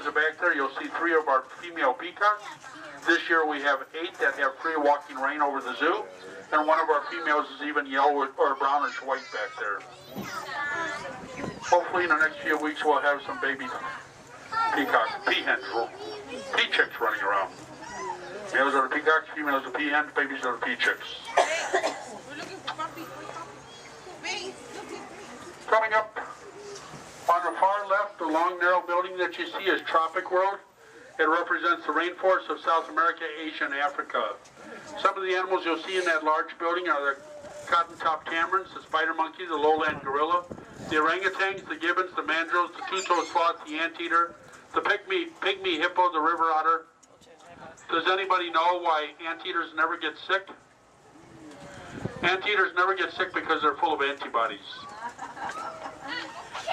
towards the back there, you'll see 3 of our female peacocks. This year we have 8 that have free walking rein over the zoo, and one of our females is even yellow or brownish white back there. Hopefully in the next few weeks we'll have some baby peacocks, peahens, pea-chicks running around. Males are the peacocks, females are the peahens, babies are the pea-chicks. Coming up on the far left, the long narrow building that you see is Tropic World. It represents the rainforests of South America, Asia, and Africa. Some of the animals you'll see in that large building are the cotton-top tamarins, the spider monkey, the lowland gorilla, the orangutans, the gibbons, the mandrills, the two-toed sloth, the anteater, the pygmy hippo, the river otter. Does anybody know why anteaters never get sick? Anteaters never get sick because they're full of antibodies.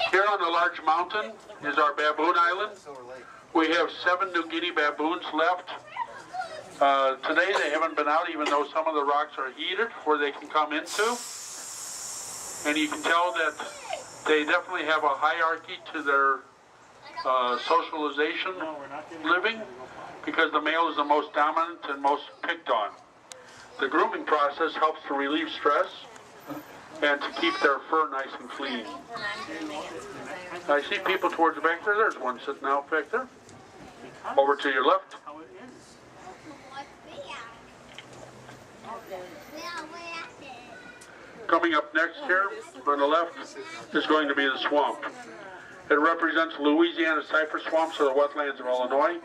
Here on the large mountain is our baboon island. We have 7 New Guinea baboons left. Today they haven't been out, even though some of the rocks are heated where they can come into. And you can tell that they definitely have a hierarchy to their socialization living, because the male is the most dominant and most picked on. The grooming process helps to relieve stress and to keep their fur nice and clean. I see people towards the back there. There's one sitting out back there. Over to your left. Coming up next here on the left is going to be the swamp. It represents Louisiana cypress swamps or the wetlands of Illinois.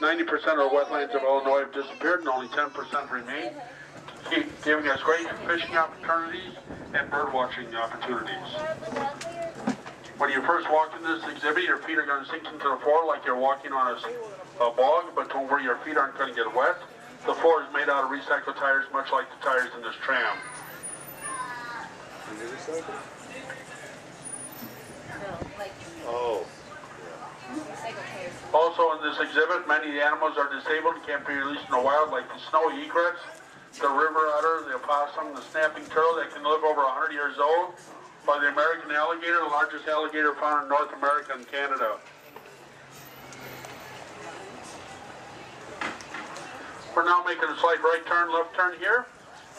90% of the wetlands of Illinois have disappeared and only 10% remain, giving us great fishing opportunities and bird watching opportunities. When you first walk in this exhibit, your feet are going to sink into the floor like you're walking on a bog, but don't worry, your feet aren't going to get wet. The floor is made out of recycled tires, much like the tires in this tram. Oh. Also in this exhibit, many of the animals are disabled and can't be released in the wild, like the snowy egrets, the river otter, the opossum, the snapping turtle that can live over 100 years old, or the American alligator, the largest alligator found in North America and Canada. We're now making a slight right turn, left turn here,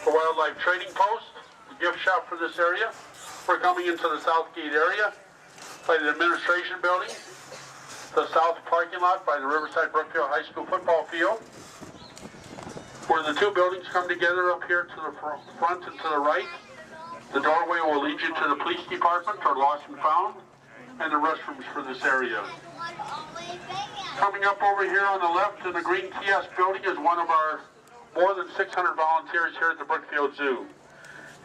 for Wildlife Trading Post, the gift shop for this area. We're coming into the South Gate area by the administration building, the south parking lot by the Riverside Brookfield High School football field, where the 2 buildings come together up here to the front and to the right. The doorway will lead you to the police department or lost and found, and the restrooms for this area. Coming up over here on the left in the green kiosk building is one of our more than 600 volunteers here at the Brookfield Zoo.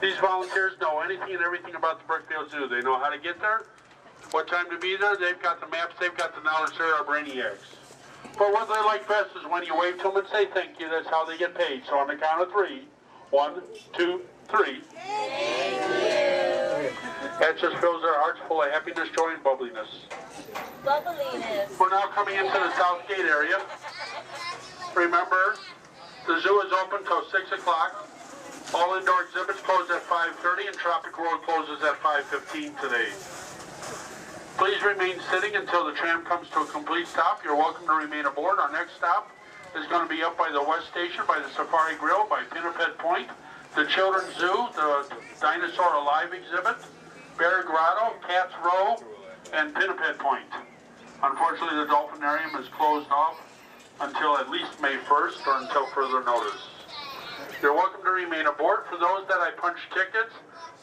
These volunteers know anything and everything about the Brookfield Zoo. They know how to get there, what time to be there. They've got the maps, they've got the knowledge. They are brainiacs. But what they like best is when you wave to them and say thank you. That's how they get paid. So on the count of 3, 1, 2, 3. Thank you. That just fills their hearts full of happiness, joy, and bubbliness. Bubbliness. We're now coming into the South Gate area. Remember, the zoo is open till 6 o'clock. All indoor exhibits close at 5:30 and Tropic World closes at 5:15 today. Please remain sitting until the tram comes to a complete stop. You're welcome to remain aboard. Our next stop is going to be up by the West Station, by the Safari Grill, by Pinniped Point, the Children's Zoo, the Dinosaur Alive exhibit, Bear Grotto, Cats Row, and Pinniped Point. Unfortunately, the Dolphinarium is closed off until at least May 1st or until further notice. You're welcome to remain aboard. For those that I punch tickets,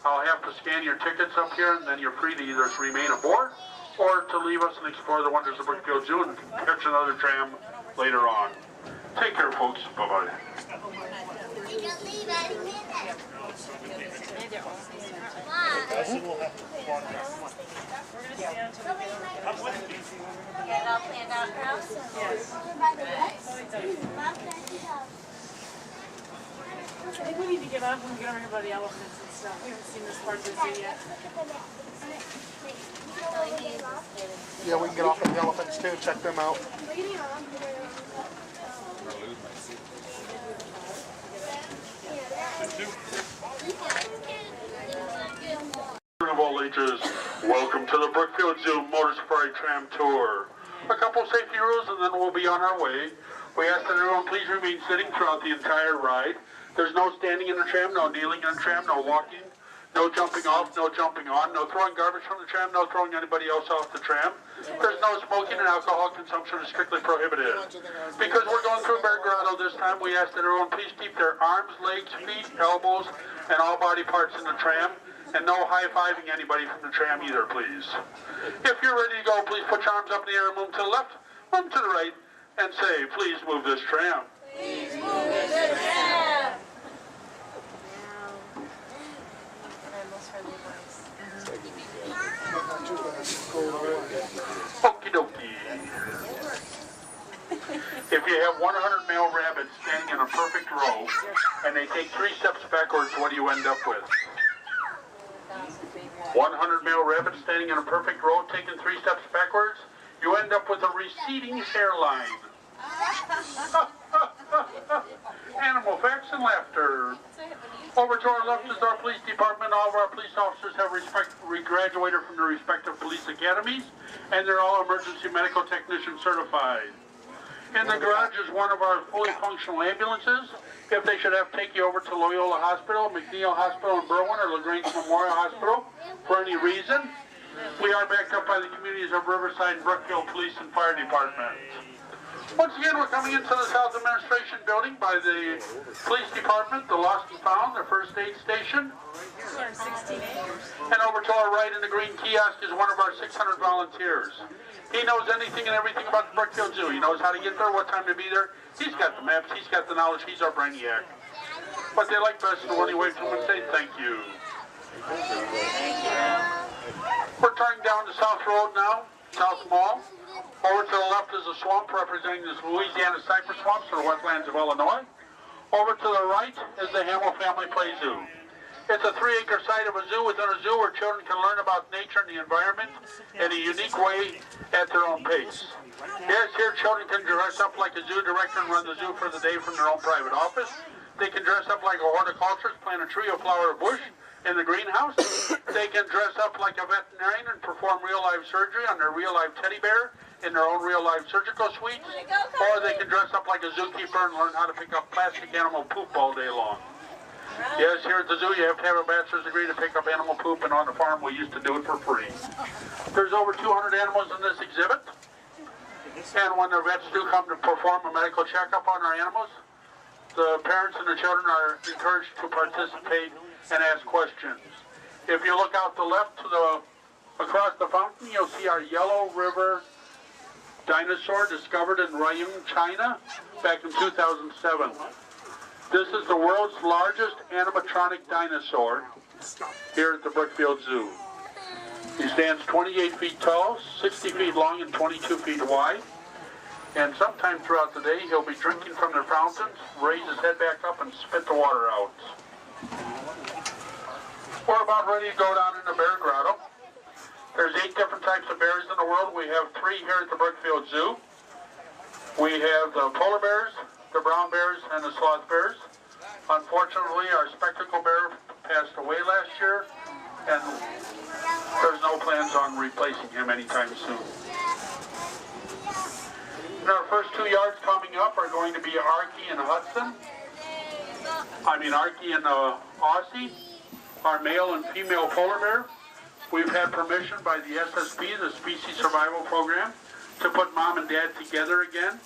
I'll have to scan your tickets up here, and then you're free to either remain aboard or to leave us and explore the wonders of Brookfield Zoo and catch another tram later on. Take care, folks. Bye-bye. Get all planned out house? Yes. I think we need to get off and get over here by the elephants and stuff. We haven't seen this part of the zoo yet. Yeah, we can get off at the elephants too, check them out. Of all ages, welcome to the Brookfield Zoo Motor Safari Tram Tour. A couple safety rules and then we'll be on our way. We ask that everyone please remain sitting throughout the entire ride. There's no standing in the tram, no kneeling in the tram, no walking, no jumping off, no jumping on, no throwing garbage from the tram, no throwing anybody else off the tram. There's no smoking and alcohol consumption is strictly prohibited. Because we're going through Bear Grotto this time, we ask that everyone please keep their arms, legs, feet, elbows, and all body parts in the tram. And no high-fiving anybody from the tram either, please. If you're ready to go, please put your arms up in the air and move to the left, move to the right, and say, please move this tram. Please move this tram. Okie dokie. If you have 100 male rabbits standing in a perfect row, and they take 3 steps backwards, what do you end up with? 100 male rabbits standing in a perfect row, taking 3 steps backwards, you end up with a receding hairline. Animal facts and laughter. Over to our left is our police department. All of our police officers have graduated from their respective police academies, and they're all emergency medical technician certified. In the garage is one of our fully functional ambulances. If they should have to take you over to Loyola Hospital, McNeil Hospital in Berwyn, or LaGrange Memorial Hospital for any reason, we are backed up by the communities of Riverside and Brookfield Police and Fire Department. Once again, we're coming into the South Administration Building by the Police Department, the Lost and Found, the First Aid Station. And over to our right in the green kiosk is one of our 600 volunteers. He knows anything and everything about the Brookfield Zoo. He knows how to get there, what time to be there. He's got the maps, he's got the knowledge, he's our brainiac. But they like best when he waves to them and say thank you. We're turning down the South Road now, South Mall. Over to the left is a swamp representing the Louisiana cypress swamps or wetlands of Illinois. Over to the right is the Hamill Family Play Zoo. It's a 3-acre site of a zoo within a zoo where children can learn about nature and the environment in a unique way at their own pace. Yes, here children can dress up like a zoo director and run the zoo for the day from their own private office. They can dress up like a horticulturist, plant a tree, a flower, or bush in the greenhouse. They can dress up like a veterinarian and perform real-life surgery on their real-life teddy bear in their own real-life surgical suites. Or they can dress up like a zookeeper and learn how to pick up plastic animal poop all day long. Yes, here at the zoo you have to have a bachelor's degree to pick up animal poop, and on the farm we used to do it for free. There's over 200 animals in this exhibit. And when the vets do come to perform a medical checkup on our animals, the parents and the children are encouraged to participate and ask questions. If you look out the left to across the fountain, you'll see our Yellow River dinosaur discovered in Rayong, China, back in 2007. This is the world's largest animatronic dinosaur here at the Brookfield Zoo. He stands 28 feet tall, 60 feet long, and 22 feet wide. And sometime throughout the day, he'll be drinking from their fountains, raise his head back up, and spit the water out. We're about ready to go down into Bear Grotto. There's 8 different types of bears in the world. We have 3 here at the Brookfield Zoo. We have the polar bears, the brown bears, and the sloth bears. Unfortunately, our spectacle bear passed away last year, and there's no plans on replacing him anytime soon. And our first 2 yards coming up are going to be Archie and Hudson. Archie and Aussie, our male and female polar bear. We've had permission by the SSP, the Species Survival Program, to put mom and dad together again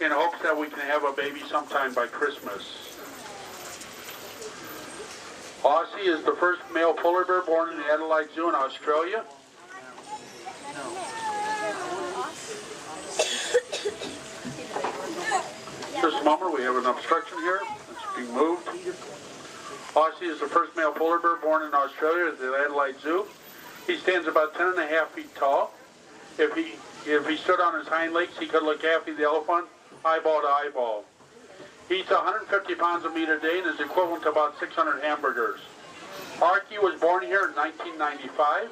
in hopes that we can have a baby sometime by Christmas. Aussie is the first male polar bear born in the Adelaide Zoo in Australia. Just a moment, we have an obstruction here. It's being moved. Aussie is the first male polar bear born in Australia at the Adelaide Zoo. He stands about 10.5 feet tall. If he stood on his hind legs, he could look Gaffy the elephant, eyeball to eyeball. He eats 150 pounds of meat a day and is equivalent to about 600 hamburgers. Archie was born here in 1995,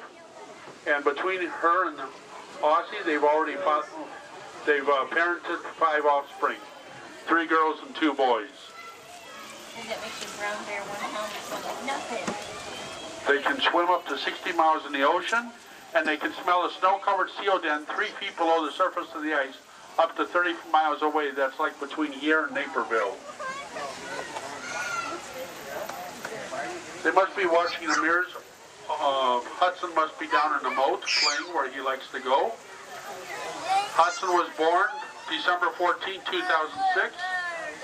and between her and Aussie, they've parented 5 offspring, 3 girls and 2 boys. And that makes your brown bear one home is like nothing. They can swim up to 60 miles in the ocean and they can smell a snow-covered seal den 3 feet below the surface of the ice, up to 30 miles away. That's like between here and Naperville. They must be watching the mirrors. Hudson must be down in the moat playing where he likes to go. Hudson was born December 14, 2006.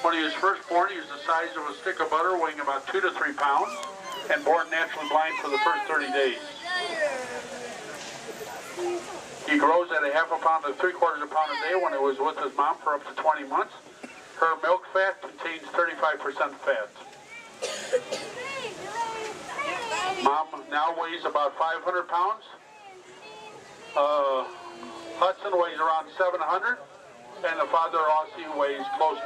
When he was first born, he was the size of a stick of butter, weighing about 2 to 3 pounds, and born naturally blind for the first 30 days. He grows at a half a pound to 3/4 pound a day when he was with his mom for up to 20 months. Her milk fat contains 35% fat. Mom now weighs about 500 pounds. Hudson weighs around 700, and the father, Aussie, weighs close to